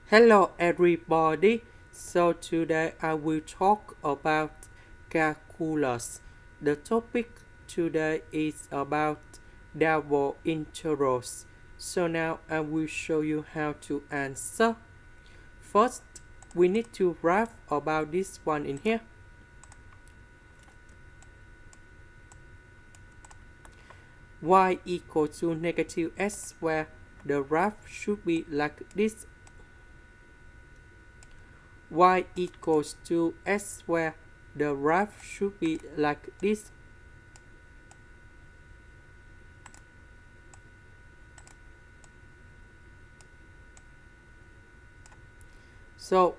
Hello everybody. So today I will talk about calculus. The topic today is about double integrals. So now I will show you how to answer. First, we need to write about this one in here. Y equal to negative s squared. The graph should be like this. Y equals to s squared. The graph should be like this. So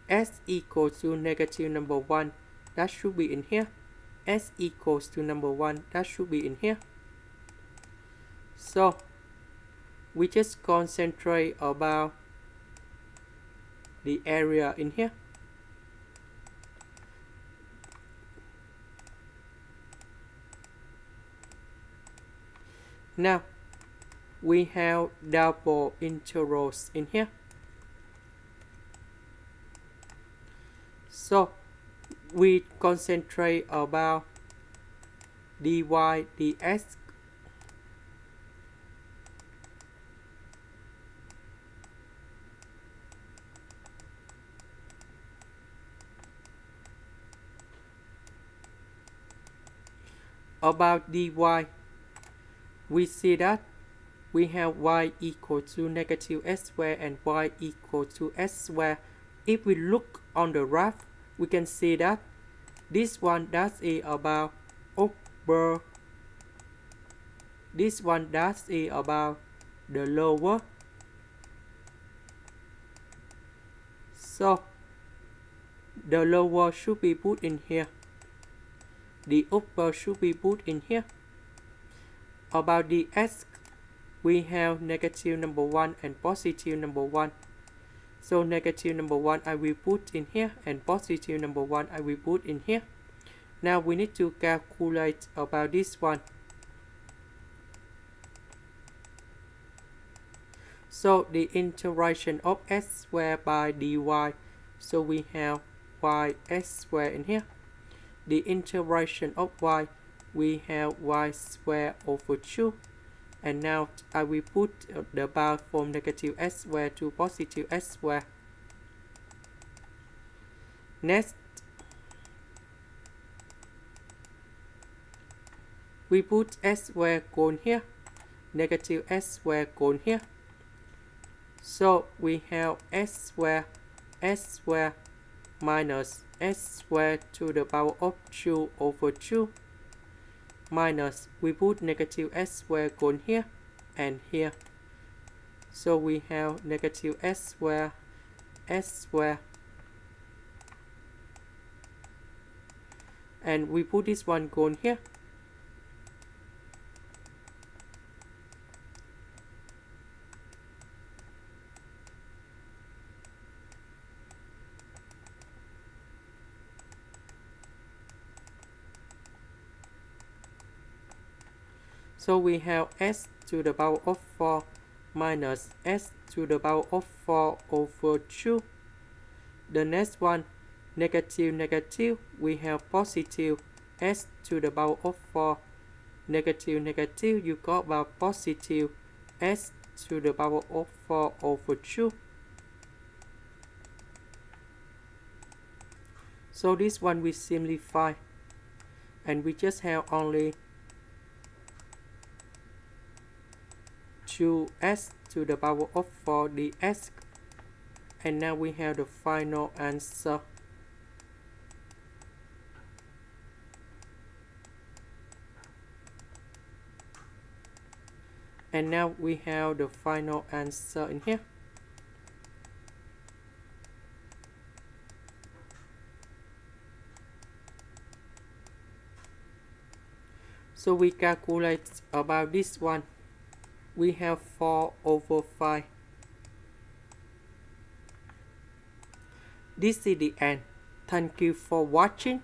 s equals to negative number 1, that should be in here. S equals to number 1, that should be in here. So we just concentrate about the area in here. Now we have double integrals in here. So we concentrate about dy dx. About dy, we see that we have y equal to negative s squared and y equal to s squared. If we look on the graph, we can see that this one that is about upper, this one that is about the lower. So the lower should be put in here, the upper should be put in here. About the s, we have negative number 1 and positive number 1. So negative number 1 I will put in here and positive number 1 I will put in here. Now we need to calculate about this one. So the integration of s squared by dy. So we have y s squared in here. The integration of y, we have y squared over 2. And now I will put the bound from negative s squared to positive s squared. Next, we put s squared gone here, negative s squared gone here. So we have s squared minus s squared to the power of 2 over 2 minus, we put negative s squared gone here and here. So we have negative s squared, and we put this one gone here. So we have s to the power of 4 minus s to the power of 4 over 2. The next one, negative, we have positive s to the power of 4. Negative, you got about positive s to the power of 4 over 2. So this one we simplify, and we just have only 2s to the power of 4 ds. And now we have the final answer. And now we have the final answer in here. So we calculate about this one. We have 4 over 5. This is the end. Thank you for watching.